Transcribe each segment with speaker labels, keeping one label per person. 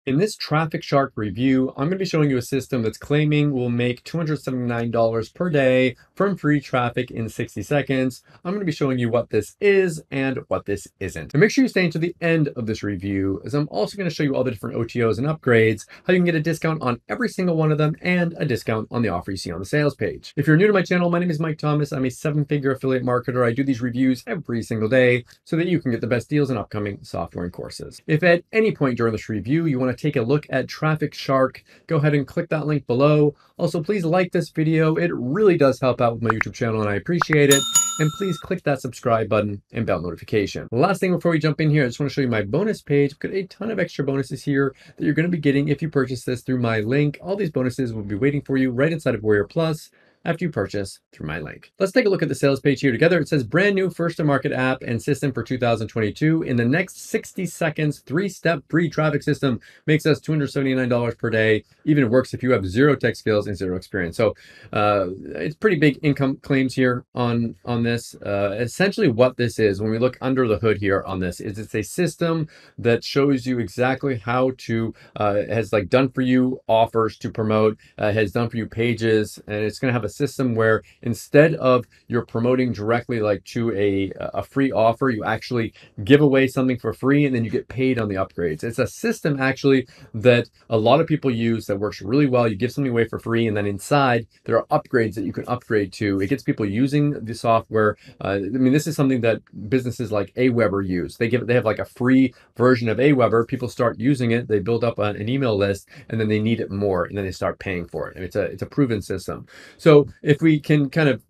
Speaker 1: In this Traffic Shark review, I'm going to be showing you a system that's claiming will make $279 per day from free traffic in 60 seconds. I'm going to be showing you what this is and what this isn't. And make sure you stay until the end of this review, as I'm also going to show you all the different OTOs and upgrades, how you can get a discount on every single one of them, and a discount on the offer you see on the sales page. If you're new to my channel, my name is Mike Thomas. I'm a 7-figure affiliate marketer. I do these reviews every single day so that you can get the best deals on upcoming software and courses. If at any point during this review you want to take a look at Traffic Shark, go ahead and click that link below. Also, please like this video. It really does help out with my YouTube channel and I appreciate it. And please click that subscribe button and bell notification. The last thing before we jump in here, I just want to show you my bonus page. I've got a ton of extra bonuses here that you're going to be getting if you purchase this through my link. All these bonuses will be waiting for you right inside of Warrior Plus after you purchase through my link. Let's take a look at the sales page here together. It says brand new first to market app and system for 2022. In the next 60 seconds, 3-step free traffic system makes us $279 per day. Even works if you have zero tech skills and zero experience. So it's pretty big income claims here on this. Essentially what this is, when we look under the hood here on this, is it's a system that shows you exactly how to, has like done for you offers to promote, has done for you pages, and it's gonna have a system where instead of you're promoting directly like to a free offer, you actually give away something for free and then you get paid on the upgrades. It's a system actually that a lot of people use that works really well. You give something away for free and then inside there are upgrades that you can upgrade to. It gets people using the software. I mean, this is something that businesses like Aweber use. They have like a free version of Aweber. People start using it, they build up an email list, and then they need it more and then they start paying for it. And it's a proven system. So if we can kind of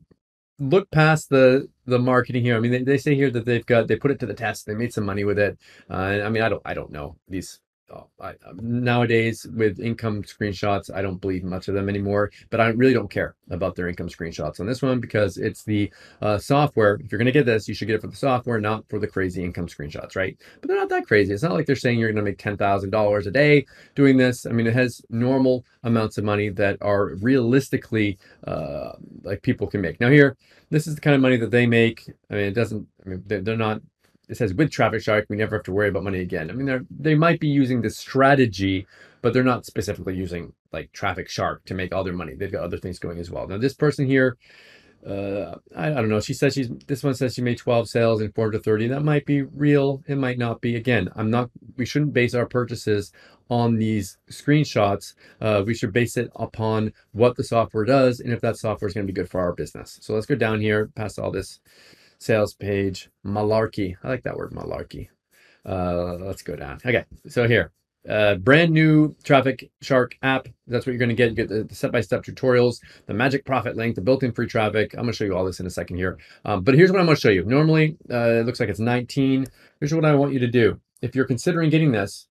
Speaker 1: look past the marketing here, I mean, they say here that they put it to the test, they made some money with it. I mean, I don't know these. Nowadays with income screenshots, I don't believe much of them anymore, but I really don't care about their income screenshots on this one because it's the software. If you're going to get this, you should get it for the software, not for the crazy income screenshots, right? But they're not that crazy. It's not like they're saying you're going to make $10,000 a day doing this. I mean, it has normal amounts of money that are realistically like people can make. Now here, this is the kind of money that they make. I mean, they're not. It says with Traffic Shark, we never have to worry about money again. I mean, they might be using this strategy, but they're not specifically using like Traffic Shark to make all their money. They've got other things going as well. Now, this person here, I don't know. She says this one says she made 12 sales and 430. That might be real. It might not be. Again, we shouldn't base our purchases on these screenshots. We should base it upon what the software does and if that software is going to be good for our business. So let's go down here past all this sales page malarkey. I like that word, malarkey. Let's go down. Okay, so here, brand new Traffic Shark app. That's what you're going to get. You get the step-by-step tutorials, the magic profit link, the built-in free traffic. I'm going to show you all this in a second here. But here's what I'm going to show you. Normally, it looks like it's 19. Here's what I want you to do. If you're considering getting this,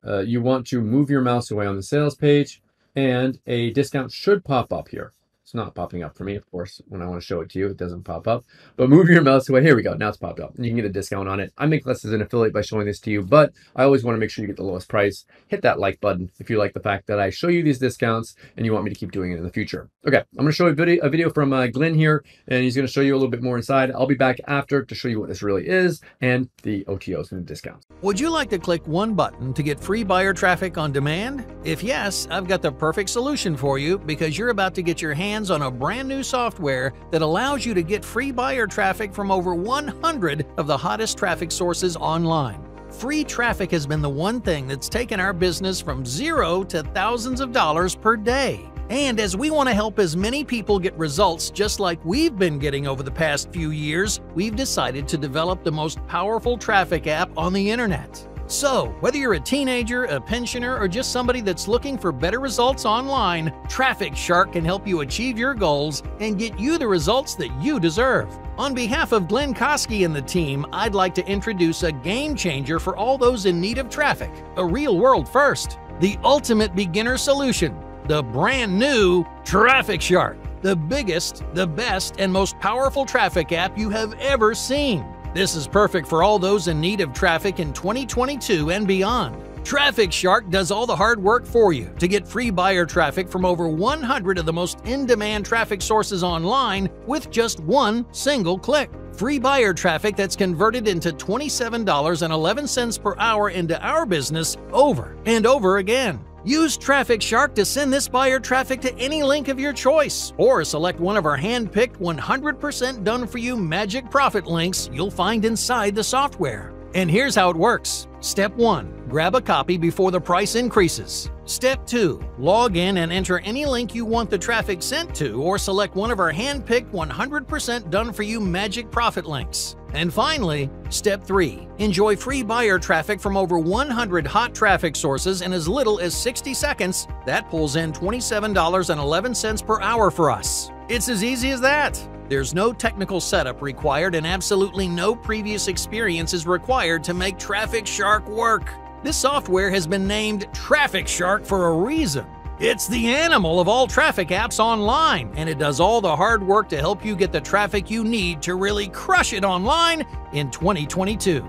Speaker 1: you want to move your mouse away on the sales page and a discount should pop up here. It's not popping up for me, of course. When I want to show it to you, it doesn't pop up. But move your mouse away. Here we go. Now it's popped up. And you can get a discount on it. I make less as an affiliate by showing this to you, but I always want to make sure you get the lowest price. Hit that like button if you like the fact that I show you these discounts and you want me to keep doing it in the future. Okay, I'm going to show you a video from Glenn here, and he's going to show you a little bit more inside. I'll be back after to show you what this really is and the OTOs and the discounts.
Speaker 2: Would you like to click one button to get free buyer traffic on demand? If yes, I've got the perfect solution for you because you're about to get your hands on a brand new software that allows you to get free buyer traffic from over 100 of the hottest traffic sources online. Free traffic has been the one thing that's taken our business from zero to thousands of dollars per day. And as we want to help as many people get results just like we've been getting over the past few years, we've decided to develop the most powerful traffic app on the internet. So, whether you're a teenager, a pensioner, or just somebody that's looking for better results online, Traffic Shark can help you achieve your goals and get you the results that you deserve. On behalf of Glenn Koski and the team, I'd like to introduce a game changer for all those in need of traffic, a real world first, the ultimate beginner solution, the brand new Traffic Shark, the biggest, the best, and most powerful traffic app you have ever seen. This is perfect for all those in need of traffic in 2022 and beyond. Traffic Shark does all the hard work for you to get free buyer traffic from over 100 of the most in-demand traffic sources online with just one single click. Free buyer traffic that's converted into $27.11 per hour into our business over and over again. Use Traffic Shark to send this buyer traffic to any link of your choice, or select one of our hand-picked 100% done-for-you magic profit links you'll find inside the software. And here's how it works. Step 1. Grab a copy before the price increases. Step 2. Log in and enter any link you want the traffic sent to, or select one of our hand-picked 100% done-for-you magic profit links. And finally, Step 3. Enjoy free buyer traffic from over 100 hot traffic sources in as little as 60 seconds. That pulls in $27.11 per hour for us. It's as easy as that. There's no technical setup required, and absolutely no previous experience is required to make Traffic Shark work. This software has been named Traffic Shark for a reason. It's the animal of all traffic apps online, and it does all the hard work to help you get the traffic you need to really crush it online in 2022.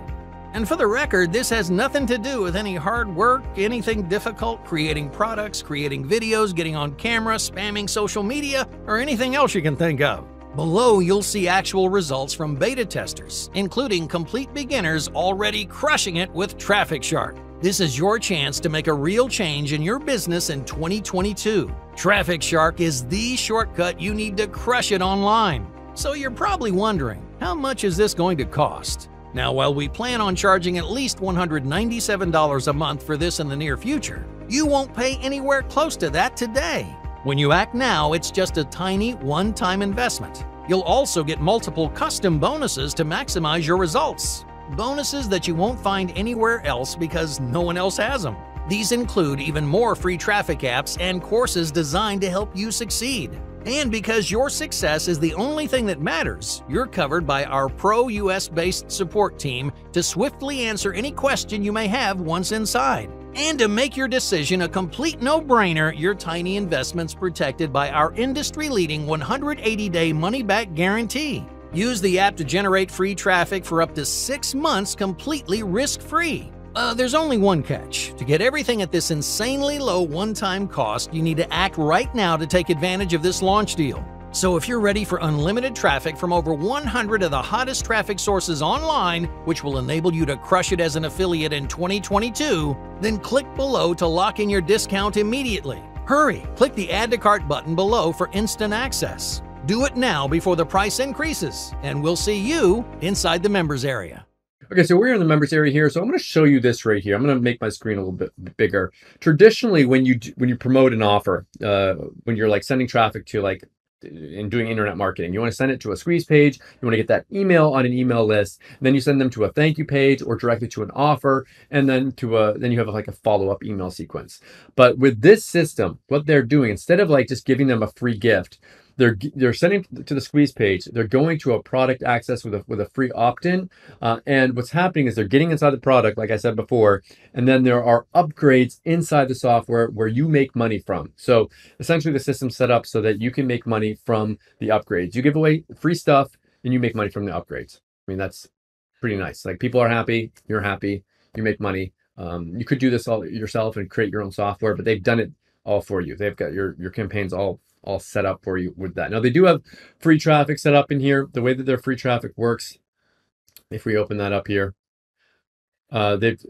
Speaker 2: And for the record, this has nothing to do with any hard work, anything difficult, creating products, creating videos, getting on camera, spamming social media, or anything else you can think of. Below, you'll see actual results from beta testers, including complete beginners already crushing it with Traffic Shark. This is your chance to make a real change in your business in 2022. Traffic Shark is the shortcut you need to crush it online. So you're probably wondering, how much is this going to cost? Now, while we plan on charging at least $197 a month for this in the near future, you won't pay anywhere close to that today. When you act now, it's just a tiny one-time investment. You'll also get multiple custom bonuses to maximize your results. Bonuses that you won't find anywhere else because no one else has them. These include even more free traffic apps and courses designed to help you succeed. And because your success is the only thing that matters, you're covered by our pro US-based support team to swiftly answer any question you may have once inside. And to make your decision a complete no-brainer, your tiny investment's protected by our industry-leading 180-day money-back guarantee. Use the app to generate free traffic for up to 6 months completely risk-free. There's only one catch. To get everything at this insanely low one-time cost, you need to act right now to take advantage of this launch deal. So if you're ready for unlimited traffic from over 100 of the hottest traffic sources online, which will enable you to crush it as an affiliate in 2022, then click below to lock in your discount immediately. Hurry, click the Add to Cart button below for instant access. Do it now before the price increases, and we'll see you inside the members area.
Speaker 1: Okay, so we're in the members area here. So I'm going to show you this right here. I'm going to make my screen a little bit bigger. Traditionally, when you promote an offer, when you're like sending traffic to like in doing internet marketing, you want to send it to a squeeze page. You want to get that email on an email list. Then you send them to a thank you page or directly to an offer, and then then you have like a follow-up email sequence. But with this system, what they're doing, instead of like just giving them a free gift, they're sending to the squeeze page. They're going to a product access with a free opt-in, and what's happening is they're getting inside the product, like I said before, and then there are upgrades inside the software where you make money from. So essentially, the system's set up so that you can make money from the upgrades. You give away free stuff, and you make money from the upgrades. I mean, that's pretty nice. Like, people are happy, you're happy, you make money. You could do this all yourself and create your own software, but they've done it all for you. They've got your campaigns all set up for you with that. Now, they do have free traffic set up in here. The way that their free traffic works, if we open that up here, it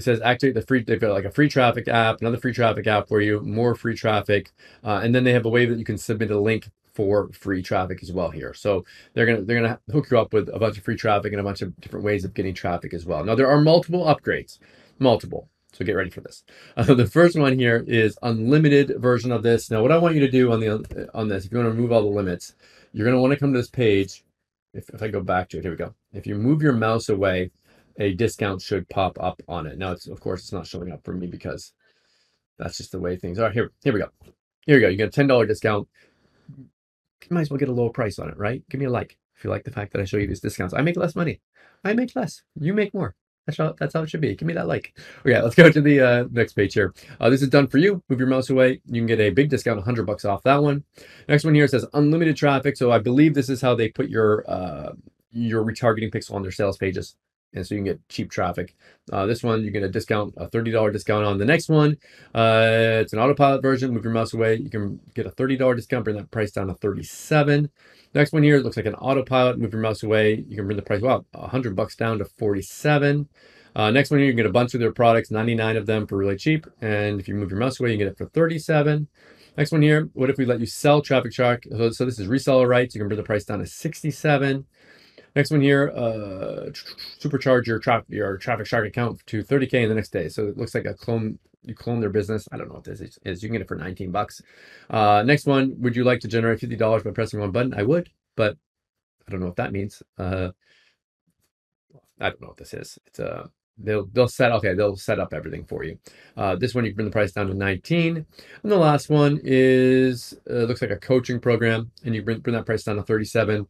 Speaker 1: says activate the free. They've got like a free traffic app, another free traffic app for you, more free traffic, and then they have a way that you can submit a link for free traffic as well here. So they're gonna hook you up with a bunch of free traffic and a bunch of different ways of getting traffic as well. Now, there are multiple upgrades, multiple. So get ready for this. The first one here is unlimited version of this. Now, what I want you to do on this, if you want to remove all the limits, you're going to want to come to this page. If I go back to it, here we go. If you move your mouse away, a discount should pop up on it. Now, of course, it's not showing up for me because that's just the way things are. Here we go. Here we go. You get a $10 discount. You might as well get a lower price on it, right? Give me a like if you like the fact that I show you these discounts. I make less money. I make less. You make more. That's how it should be. Give me that like. Okay, let's go to the next page here. This is done for you. Move your mouse away. You can get a big discount, $100 off that one. Next one here says unlimited traffic. So I believe this is how they put your retargeting pixel on their sales pages. and so you can get cheap traffic. This one, you get a discount, a $30 discount on. The next one, it's an autopilot version. Move your mouse away. You can get a $30 discount, bring that price down to 37. Next one here looks like an autopilot. Move your mouse away. You can bring the price, wow, $100 down to 47. Next one here, you can get a bunch of their products, 99 of them for really cheap. And if you move your mouse away, you get it for 37. Next one here, what if we let you sell Traffic Shark? So this is reseller rights. You can bring the price down to 67. Next one here, supercharge your Traffic Shark account to 30K in the next day. So it looks like you clone their business. I don't know what this is. You can get it for 19 bucks. Next one, would you like to generate $50 by pressing one button? I would, but I don't know what that means. I don't know what this is. It's they'll set up everything for you. This one you can bring the price down to 19. And the last one is looks like a coaching program, and you bring that price down to 37.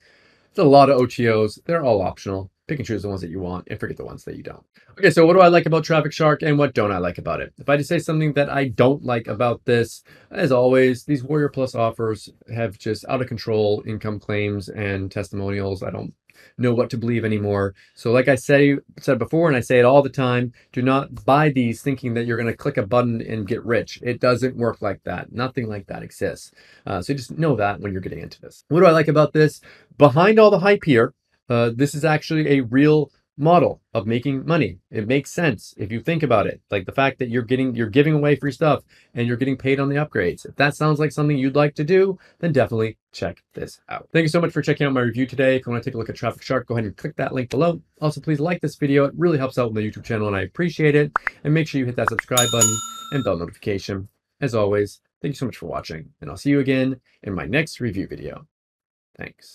Speaker 1: It's a lot of OTOs. They're all optional. Pick and choose the ones that you want and forget the ones that you don't. Okay, so what do I like about Traffic Shark and what don't I like about it? If I just say something that I don't like about this, as always, these Warrior Plus offers have just out of control income claims and testimonials. I don't know what to believe anymore. So like I said before, and I say it all the time, do not buy these thinking that you're going to click a button and get rich. It doesn't work like that. Nothing like that exists. So just know that when you're getting into this. What do I like about this? Behind all the hype here, this is actually a real model of making money. It makes sense if you think about it. Like the fact that you're giving away free stuff and you're getting paid on the upgrades. If that sounds like something you'd like to do, then definitely check this out. Thank you so much for checking out my review today. If you want to take a look at Traffic Shark, go ahead and click that link below. Also, please like this video. It really helps out with the YouTube channel and I appreciate it. And make sure you hit that subscribe button and bell notification. As always, thank you so much for watching and I'll see you again in my next review video. Thanks.